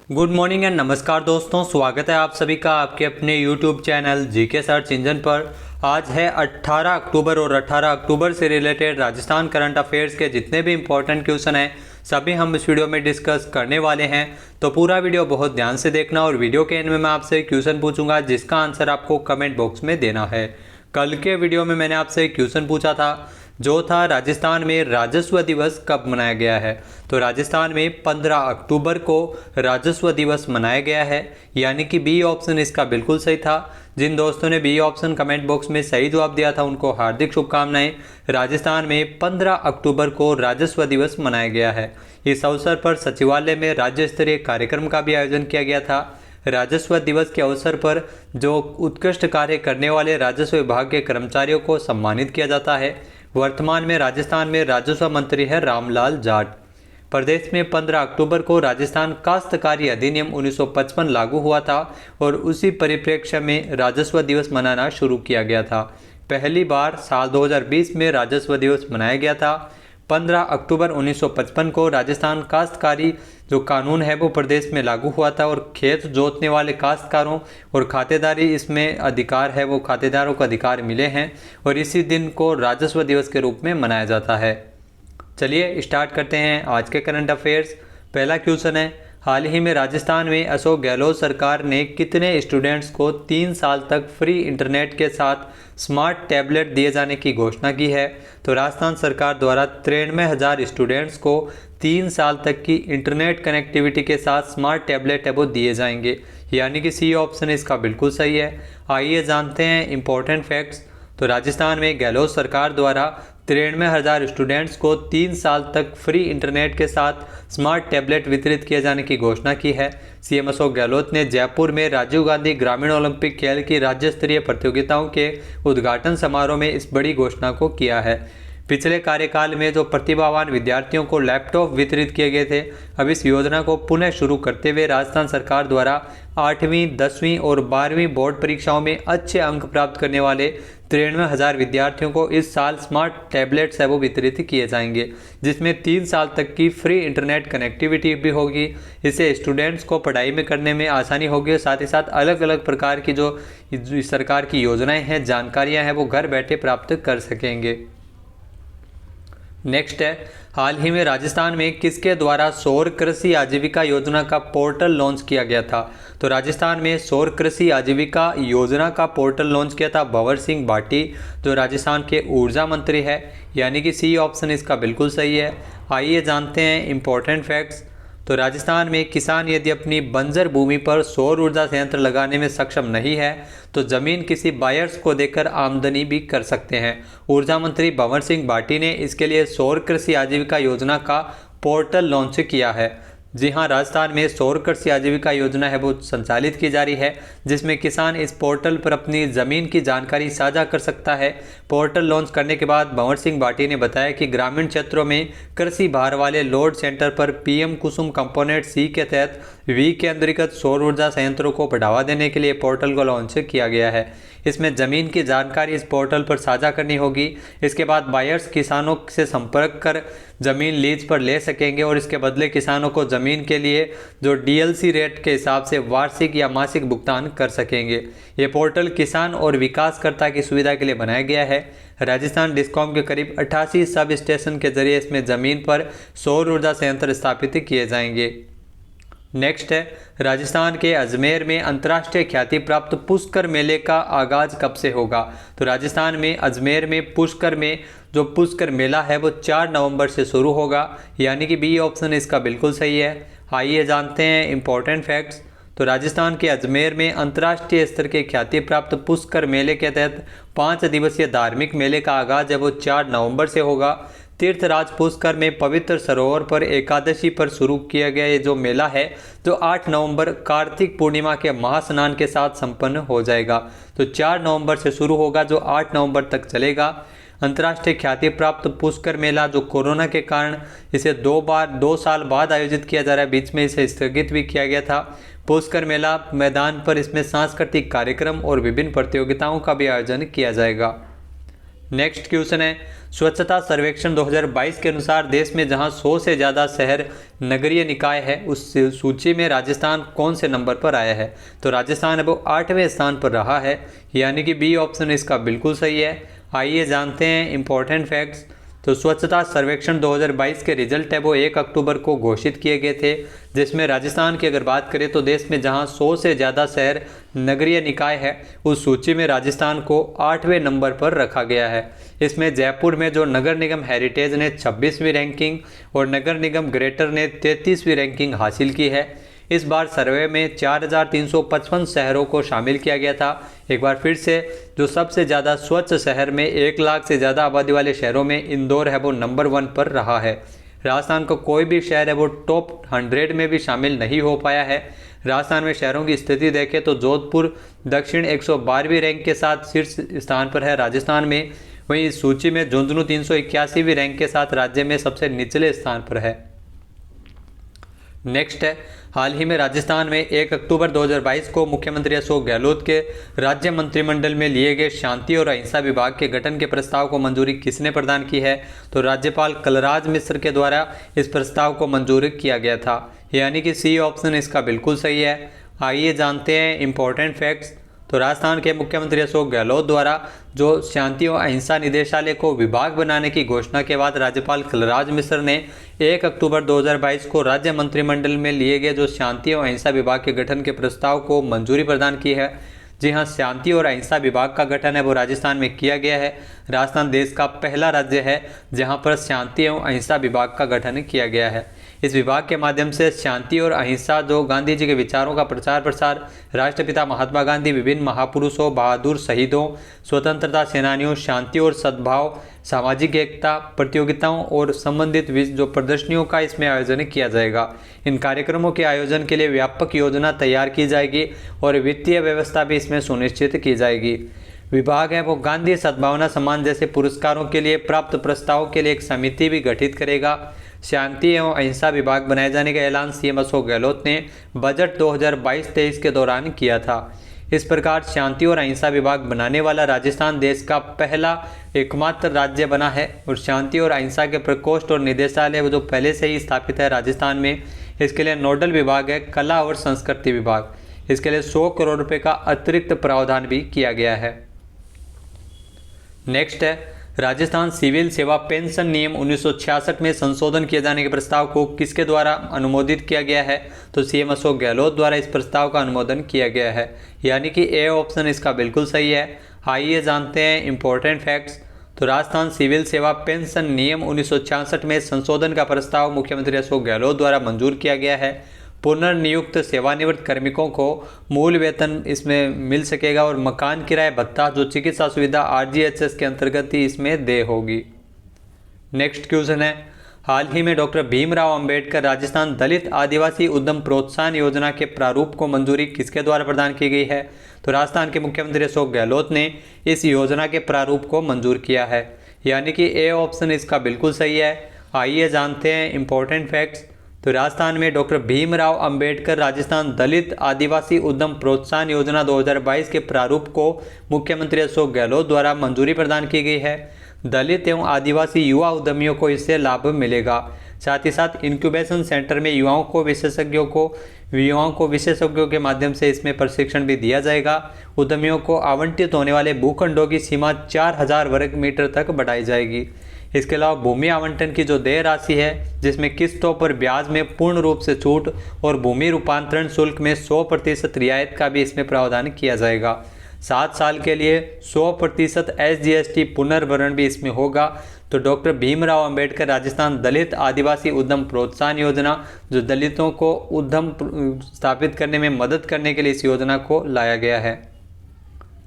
Good morning and नमस्कार दोस्तों, स्वागत है आप सभी का आपके अपने YouTube channel GK search engine पर। आज है 18 अक्टूबर और 18 अक्टूबर से रिलेटेड राजस्थान करंट अफेयर्स के जितने भी इंपॉर्टेंट क्वेश्चन हैं सभी हम इस वीडियो में डिस्कस करने वाले हैं। तो पूरा वीडियो बहुत ध्यान से देखना और वीडियो के एंड में मैं आपसे क्वेश्चन पूछूंगा जिसका आंसर आपको कमेंट बॉक्स में देना है। कल के वीडियो में मैंने आपसे क्वेश्चन पूछा था जो था राजस्थान में राजस्व दिवस कब मनाया गया है। तो राजस्थान में 15 अक्टूबर को राजस्व दिवस मनाया गया है, यानी कि बी ऑप्शन इसका बिल्कुल सही था। जिन दोस्तों ने बी ऑप्शन कमेंट बॉक्स में सही जवाब दिया था उनको हार्दिक शुभकामनाएं। राजस्थान में 15 अक्टूबर को राजस्व दिवस मनाया गया है। इस अवसर पर सचिवालय में राज्य स्तरीय कार्यक्रम का भी आयोजन किया गया था। राजस्व दिवस के अवसर पर जो उत्कृष्ट कार्य करने वाले राजस्व विभाग के कर्मचारियों को सम्मानित किया जाता है। वर्तमान में राजस्थान में राजस्व मंत्री है रामलाल जाट। प्रदेश में 15 अक्टूबर को राजस्थान काश्तकारी अधिनियम 1955 लागू हुआ था और उसी परिप्रेक्ष्य में राजस्व दिवस मनाना शुरू किया गया था। पहली बार साल 2020 में राजस्व दिवस मनाया गया था। 15 अक्टूबर 1955 को राजस्थान काश्तकारी जो कानून है वो प्रदेश में लागू हुआ था और खेत जोतने वाले काश्तकारों और खातेदारी इसमें अधिकार है वो खातेदारों को अधिकार मिले हैं और इसी दिन को राजस्व दिवस के रूप में मनाया जाता है। चलिए स्टार्ट करते हैं आज के करंट अफेयर्स। पहला क्वेश्चन है, हाल ही में राजस्थान में अशोक गहलोत सरकार ने कितने स्टूडेंट्स को 3 साल तक फ्री इंटरनेट के साथ स्मार्ट टैबलेट दिए जाने की घोषणा की है। तो राजस्थान सरकार द्वारा 93,000 स्टूडेंट्स को 3 साल तक की इंटरनेट कनेक्टिविटी के साथ स्मार्ट टैबलेट है वो दिए जाएंगे, यानी कि सी ऑप्शन इसका बिल्कुल सही है। आइए जानते हैं इंपॉर्टेंट फैक्ट्स। तो राजस्थान में गहलोत सरकार द्वारा 93,000 स्टूडेंट्स को 3 साल तक फ्री इंटरनेट के साथ स्मार्ट टैबलेट वितरित किए जाने की घोषणा की है। सीएम अशोक गहलोत ने जयपुर में राजीव गांधी ग्रामीण ओलंपिक खेल की राज्य स्तरीय प्रतियोगिताओं के उद्घाटन समारोह में इस बड़ी घोषणा को किया है। पिछले कार्यकाल में जो प्रतिभावान विद्यार्थियों को लैपटॉप वितरित किए गए थे, अब इस योजना को पुनः शुरू करते हुए राजस्थान सरकार द्वारा 8वीं, 10वीं और 12वीं बोर्ड परीक्षाओं में अच्छे अंक प्राप्त करने वाले 93,000 विद्यार्थियों को इस साल स्मार्ट टैबलेट्स है वो वितरित किए जाएंगे, जिसमें 3 साल तक की फ्री इंटरनेट कनेक्टिविटी भी होगी। इससे स्टूडेंट्स को पढ़ाई में करने में आसानी होगी और साथ ही साथ अलग अलग प्रकार की जो सरकार की योजनाएं हैं, जानकारियां हैं वो घर बैठे प्राप्त कर सकेंगे। नेक्स्ट है, हाल ही में राजस्थान में किसके द्वारा सौर कृषि आजीविका योजना का पोर्टल लॉन्च किया गया था। तो राजस्थान में सौर कृषि आजीविका योजना का पोर्टल लॉन्च किया था भंवर सिंह भाटी, जो राजस्थान के ऊर्जा मंत्री है, यानी कि सी ऑप्शन इसका बिल्कुल सही है। आइए जानते हैं इंपॉर्टेंट फैक्ट्स। तो राजस्थान में किसान यदि अपनी बंजर भूमि पर सौर ऊर्जा संयंत्र लगाने में सक्षम नहीं है तो जमीन किसी बायर्स को देकर आमदनी भी कर सकते हैं। ऊर्जा मंत्री भंवर सिंह भाटी ने इसके लिए सौर कृषि आजीविका योजना का पोर्टल लॉन्च किया है। जी हाँ, राजस्थान में सौर कृषि आजीविका योजना है वो संचालित की जा रही है, जिसमें किसान इस पोर्टल पर अपनी ज़मीन की जानकारी साझा कर सकता है। पोर्टल लॉन्च करने के बाद भंवर सिंह भाटी ने बताया कि ग्रामीण क्षेत्रों में कृषि भार वाले लोड सेंटर पर पीएम कुसुम कंपोनेंट सी के तहत वी के अंतर्गत सौर ऊर्जा संयंत्रों को बढ़ावा देने के लिए पोर्टल को लॉन्च किया गया है। इसमें ज़मीन की जानकारी इस पोर्टल पर साझा करनी होगी। इसके बाद बायर्स किसानों से संपर्क कर ज़मीन लीज पर ले सकेंगे और इसके बदले किसानों को ज़मीन के लिए जो डीएलसी रेट के हिसाब से वार्षिक या मासिक भुगतान कर सकेंगे। ये पोर्टल किसान और विकासकर्ता की सुविधा के लिए बनाया गया है। राजस्थान डिस्कॉम के करीब 88 सब स्टेशन के जरिए इसमें ज़मीन पर सौर ऊर्जा संयंत्र स्थापित किए जाएंगे। नेक्स्ट है, राजस्थान के अजमेर में अंतर्राष्ट्रीय ख्याति प्राप्त पुष्कर मेले का आगाज कब से होगा। तो राजस्थान में अजमेर में पुष्कर में जो पुष्कर मेला है वो 4 नवंबर से शुरू होगा, यानी कि बी ऑप्शन इसका बिल्कुल सही है। आइए जानते हैं इंपॉर्टेंट फैक्ट्स। तो राजस्थान के अजमेर में अंतर्राष्ट्रीय स्तर के ख्याति प्राप्त पुष्कर मेले के तहत 5 दिवसीय धार्मिक मेले का आगाज है वो 4 नवंबर से होगा। तीर्थराज पुष्कर में पवित्र सरोवर पर एकादशी पर शुरू किया गया ये जो मेला है जो 8 नवंबर कार्तिक पूर्णिमा के महास्नान के साथ संपन्न हो जाएगा। तो 4 नवंबर से शुरू होगा जो 8 नवंबर तक चलेगा। अंतर्राष्ट्रीय ख्याति प्राप्त पुष्कर मेला जो कोरोना के कारण इसे 2 साल बाद आयोजित किया जा रहा है, बीच में इसे स्थगित भी किया गया था। पुष्कर मेला मैदान पर इसमें सांस्कृतिक कार्यक्रम और विभिन्न प्रतियोगिताओं का भी आयोजन किया जाएगा। नेक्स्ट क्वेश्चन है, स्वच्छता सर्वेक्षण 2022 के अनुसार देश में जहां 100 से ज़्यादा शहर नगरीय निकाय है, उस सूची में राजस्थान कौन से नंबर पर आया है? तो राजस्थान है वो 8वें स्थान पर रहा है, यानी कि बी ऑप्शन इसका बिल्कुल सही है। आइए जानते हैं इंपॉर्टेंट फैक्ट्स। तो स्वच्छता सर्वेक्षण 2022 के रिजल्ट है वो 1 अक्टूबर को घोषित किए गए थे, जिसमें राजस्थान की अगर बात करें तो देश में जहां 100 से ज़्यादा शहर नगरीय निकाय है, उस सूची में राजस्थान को 8वें नंबर पर रखा गया है। इसमें जयपुर में जो नगर निगम हेरिटेज ने 26वीं रैंकिंग और नगर निगम ग्रेटर ने 33वीं रैंकिंग हासिल की है। इस बार सर्वे में 4355 शहरों को शामिल किया गया था। एक बार फिर से जो सबसे ज़्यादा स्वच्छ शहर में 1 लाख से ज़्यादा आबादी वाले शहरों में इंदौर है वो नंबर 1 पर रहा है। राजस्थान का कोई भी शहर है वो टॉप 100 में भी शामिल नहीं हो पाया है। राजस्थान में शहरों की स्थिति देखें तो जोधपुर दक्षिण 112वीं रैंक के साथ शीर्ष स्थान पर है राजस्थान में। वहीं इस सूची में झुंझुनू 381वीं रैंक के साथ राज्य में सबसे निचले स्थान पर है। नेक्स्ट है, हाल ही में राजस्थान में 1 अक्टूबर 2022 को मुख्यमंत्री अशोक गहलोत के राज्य मंत्रिमंडल में लिए गए शांति और अहिंसा विभाग के गठन के प्रस्ताव को मंजूरी किसने प्रदान की है? तो राज्यपाल कलराज मिश्र के द्वारा इस प्रस्ताव को मंजूर किया गया था, यानी कि सी ऑप्शन इसका बिल्कुल सही है। आइए जानते हैं इंपॉर्टेंट फैक्ट्स। तो राजस्थान के मुख्यमंत्री अशोक गहलोत द्वारा जो शांति और अहिंसा निदेशालय को विभाग बनाने की घोषणा के बाद राज्यपाल कलराज मिश्र ने 1 अक्टूबर 2022 को राज्य मंत्रिमंडल में लिए गए जो शांति और अहिंसा विभाग के गठन के प्रस्ताव को मंजूरी प्रदान की है। जी हाँ, शांति और अहिंसा विभाग का गठन है वो राजस्थान में किया गया है। राजस्थान देश का पहला राज्य है जहाँ पर शांति एवं अहिंसा विभाग का गठन किया गया है। इस विभाग के माध्यम से शांति और अहिंसा जो गांधी जी के विचारों का प्रचार प्रसार, राष्ट्रपिता महात्मा गांधी, विभिन्न महापुरुषों, बहादुर शहीदों, स्वतंत्रता सेनानियों, शांति और सद्भाव, सामाजिक एकता, प्रतियोगिताओं और संबंधित जो प्रदर्शनियों का इसमें आयोजन किया जाएगा। इन कार्यक्रमों के आयोजन के लिए व्यापक योजना तैयार की जाएगी और वित्तीय व्यवस्था भी इसमें सुनिश्चित की जाएगी। विभाग है वो गांधी सद्भावना सम्मान जैसे पुरस्कारों के लिए प्राप्त प्रस्तावों के लिए एक समिति भी गठित करेगा। शांति एवं अहिंसा विभाग बनाए जाने का ऐलान सीएम अशोक गहलोत ने बजट 2022-23 के दौरान किया था। इस प्रकार शांति और अहिंसा विभाग बनाने वाला राजस्थान देश का पहला एकमात्र राज्य बना है और शांति और अहिंसा के प्रकोष्ठ और निदेशालय जो पहले से ही स्थापित है राजस्थान में। इसके लिए नोडल विभाग है कला और संस्कृति विभाग। इसके लिए 100 करोड़ रुपए का अतिरिक्त प्रावधान भी किया गया है। नेक्स्ट है, राजस्थान सिविल सेवा पेंशन नियम 1966 में संशोधन किए जाने के प्रस्ताव को किसके द्वारा अनुमोदित किया गया है? तो सीएम अशोक गहलोत द्वारा इस प्रस्ताव का अनुमोदन किया गया है, यानी कि ए ऑप्शन इसका बिल्कुल सही है। आइए जानते हैं इंपॉर्टेंट फैक्ट्स। तो राजस्थान सिविल सेवा पेंशन नियम 1966 में संशोधन का प्रस्ताव मुख्यमंत्री अशोक गहलोत द्वारा मंजूर किया गया है। पुनर्नियुक्त सेवानिवृत्त कार्मिकों को मूल वेतन इसमें मिल सकेगा और मकान किराए भत्ता जो चिकित्सा सुविधा आरजीएचएस के अंतर्गत ही इसमें देय होगी। नेक्स्ट क्वेश्चन है, हाल ही में डॉक्टर भीमराव अंबेडकर राजस्थान दलित आदिवासी उद्यम प्रोत्साहन योजना के प्रारूप को मंजूरी किसके द्वारा प्रदान की गई है? तो राजस्थान के मुख्यमंत्री अशोक गहलोत ने इस योजना के प्रारूप को मंजूर किया है, यानी कि ए ऑप्शन इसका बिल्कुल सही है। आइए जानते हैं इंपॉर्टेंट फैक्ट्स। तो राजस्थान में डॉक्टर भीमराव अंबेडकर राजस्थान दलित आदिवासी उद्यम प्रोत्साहन योजना 2022 के प्रारूप को मुख्यमंत्री अशोक गहलोत द्वारा मंजूरी प्रदान की गई है। दलित एवं आदिवासी युवा उद्यमियों को इससे लाभ मिलेगा। साथ ही साथ इंक्यूबेशन सेंटर में युवाओं को विशेषज्ञों के माध्यम से इसमें प्रशिक्षण भी दिया जाएगा। उद्यमियों को आवंटित होने वाले भूखंडों की सीमा 4000 वर्ग मीटर तक बढ़ाई जाएगी। इसके अलावा भूमि आवंटन की जो देय राशि है, जिसमें किस्तों पर ब्याज में पूर्ण रूप से छूट और भूमि रूपांतरण शुल्क में 100% रियायत का भी इसमें प्रावधान किया जाएगा। 7 साल के लिए 100% SGST पुनर्भरण भी इसमें होगा। तो डॉक्टर भीमराव अंबेडकर राजस्थान दलित आदिवासी उद्यम प्रोत्साहन योजना जो दलितों को उद्यम स्थापित करने में मदद करने के लिए इस योजना को लाया गया है।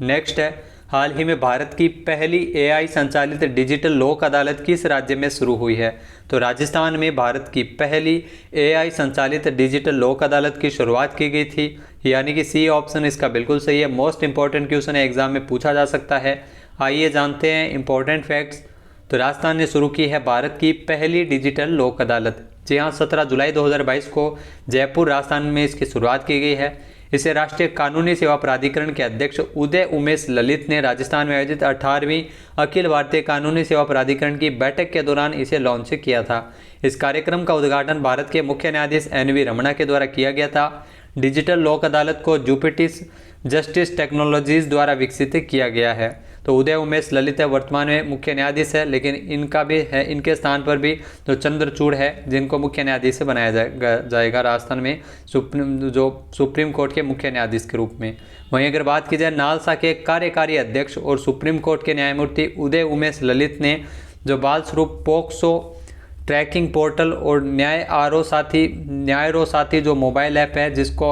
नेक्स्ट है, हाल ही में भारत की पहली AI संचालित डिजिटल लोक अदालत किस राज्य में शुरू हुई है? तो राजस्थान में भारत की पहली AI संचालित डिजिटल लोक अदालत की शुरुआत की गई थी, यानी कि सी ऑप्शन इसका बिल्कुल सही है। मोस्ट इंपॉर्टेंट क्वेश्चन है, एग्जाम में पूछा जा सकता है। आइए जानते हैं इंपॉर्टेंट फैक्ट्स। तो राजस्थान ने शुरू की है भारत की पहली डिजिटल लोक अदालत। जी हाँ, 17 जुलाई 2022 को जयपुर राजस्थान में इसकी शुरुआत की गई है। इसे राष्ट्रीय कानूनी सेवा प्राधिकरण के अध्यक्ष उदय उमेश ललित ने राजस्थान में आयोजित 18वीं अखिल भारतीय कानूनी सेवा प्राधिकरण की बैठक के दौरान इसे लॉन्च किया था। इस कार्यक्रम का उद्घाटन भारत के मुख्य न्यायाधीश NV रमणा के द्वारा किया गया था। डिजिटल लोक अदालत को जुपिटिस जस्टिस टेक्नोलॉजीज द्वारा विकसित किया गया है। तो उदय उमेश ललित है, वर्तमान में मुख्य न्यायाधीश है, लेकिन इनका भी है, इनके स्थान पर भी जो चंद्रचूड़ है जिनको मुख्य न्यायाधीश बनाया जाएगा राजस्थान में सुप्रीम कोर्ट के मुख्य न्यायाधीश के रूप में। वहीं अगर बात की जाए नालसा के कार्यकारी अध्यक्ष और सुप्रीम कोर्ट के न्यायमूर्ति उदय उमेश ललित ने जो बाल स्वरूप पोक्सो ट्रैकिंग पोर्टल और न्यायरो साथी जो मोबाइल ऐप है जिसको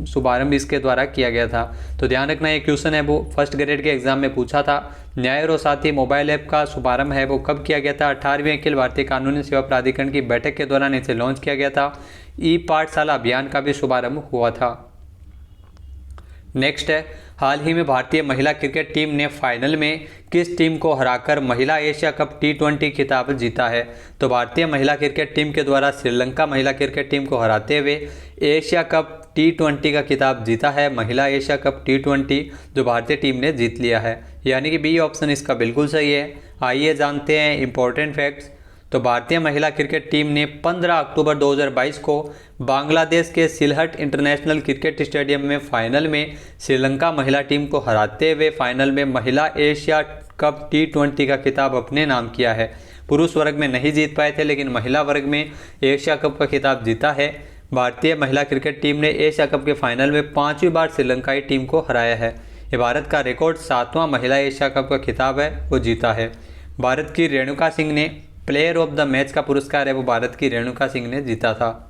शुभारंभ इसके द्वारा किया गया था। तो ध्यान रखना ये क्वेश्चन है वो फर्स्ट ग्रेड के एग्जाम में पूछा था। न्यायरो साथी मोबाइल ऐप का शुभारंभ है वो कब किया गया था? 18वीं अखिल भारतीय कानूनी सेवा प्राधिकरण की बैठक के दौरान इसे लॉन्च किया गया था। ई पाठशाला अभियान का भी शुभारंभ हुआ था। नेक्स्ट है, हाल ही में भारतीय महिला क्रिकेट टीम ने फाइनल में किस टीम को हराकर महिला एशिया कप T20 खिताब जीता है? तो भारतीय महिला क्रिकेट टीम के द्वारा श्रीलंका महिला क्रिकेट टीम को हराते हुए एशिया कप T20 का खिताब जीता है। महिला एशिया कप T20 जो भारतीय टीम ने जीत लिया है, यानी कि बी ऑप्शन इसका बिल्कुल सही है। आइए जानते हैं इंपॉर्टेंट फैक्ट्स। तो भारतीय महिला क्रिकेट टीम ने 15 अक्टूबर 2022 को बांग्लादेश के सिलहट इंटरनेशनल क्रिकेट स्टेडियम में फाइनल में श्रीलंका महिला टीम को हराते हुए फाइनल में महिला एशिया कप T20 का खिताब अपने नाम किया है। पुरुष वर्ग में नहीं जीत पाए थे, लेकिन महिला वर्ग में एशिया कप का खिताब जीता है। भारतीय महिला क्रिकेट टीम ने एशिया कप के फाइनल में 5वीं बार श्रीलंकाई टीम को हराया है। ये भारत का रिकॉर्ड 7वां महिला एशिया कप का खिताब है वो जीता है। भारत की रेणुका सिंह ने प्लेयर ऑफ द मैच का पुरस्कार है वो भारत की रेणुका सिंह ने जीता था।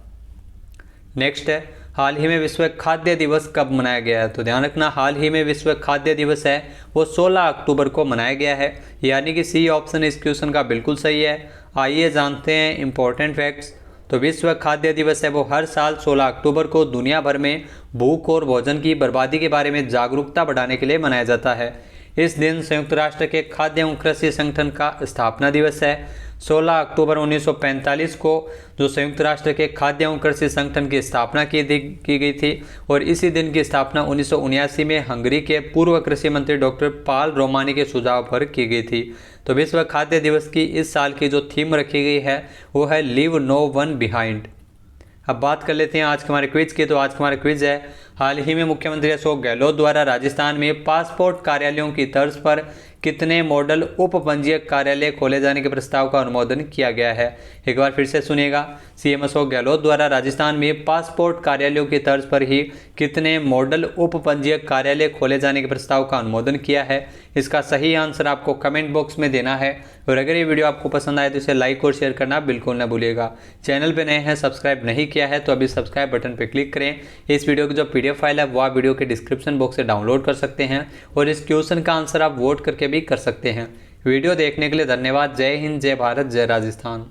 नेक्स्ट है, हाल ही में विश्व खाद्य दिवस कब मनाया गया है? तो ध्यान रखना हाल ही में विश्व खाद्य दिवस है वो 16 अक्टूबर को मनाया गया है, यानी कि सी ऑप्शन इस क्वेश्चन का बिल्कुल सही है। आइए जानते हैं इंपॉर्टेंट फैक्ट्स। तो विश्व खाद्य दिवस है वो हर साल 16 अक्टूबर को दुनिया भर में भूख और भोजन की बर्बादी के बारे में जागरूकता बढ़ाने के लिए मनाया जाता है। इस दिन संयुक्त राष्ट्र के खाद्य एवं कृषि संगठन का स्थापना दिवस है। 16 अक्टूबर 1945 को जो संयुक्त राष्ट्र के खाद्य एवं कृषि संगठन की स्थापना की गई थी और इसी दिन की स्थापना 1979 में हंगरी के पूर्व कृषि मंत्री डॉक्टर पाल रोमानी के सुझाव पर की गई थी। तो विश्व खाद्य दिवस की इस साल की जो थीम रखी गई है वो है लीव नो वन बिहाइंड। अब बात कर लेते हैं आज के हमारे क्विज की। तो आज का हमारा क्विज है, हाल ही में मुख्यमंत्री अशोक गहलोत द्वारा राजस्थान में पासपोर्ट कार्यालयों की तर्ज पर कितने मॉडल उप पंजीयक कार्यालय खोले जाने के प्रस्ताव का अनुमोदन किया गया है? एक बार फिर से सुनिएगा। CM अशोक गहलोत द्वारा राजस्थान में पासपोर्ट कार्यालयों की तर्ज पर ही कितने मॉडल उप पंजीयक कार्यालय खोले जाने के प्रस्ताव का अनुमोदन किया है? इसका सही आंसर आपको कमेंट बॉक्स में देना है। और अगर ये वीडियो आपको पसंद आए तो इसे लाइक और शेयर करना बिल्कुल ना भूलिएगा। चैनल पर नए हैं, सब्सक्राइब नहीं किया है तो अभी सब्सक्राइब बटन पर क्लिक करें। इस वीडियो की जो PDF फाइल है वो आप वीडियो के डिस्क्रिप्शन बॉक्स से डाउनलोड कर सकते हैं और इस क्वेश्चन का आंसर आप वोट करके भी कर सकते हैं। वीडियो देखने के लिए धन्यवाद। जय हिंद, जय भारत, जय राजस्थान।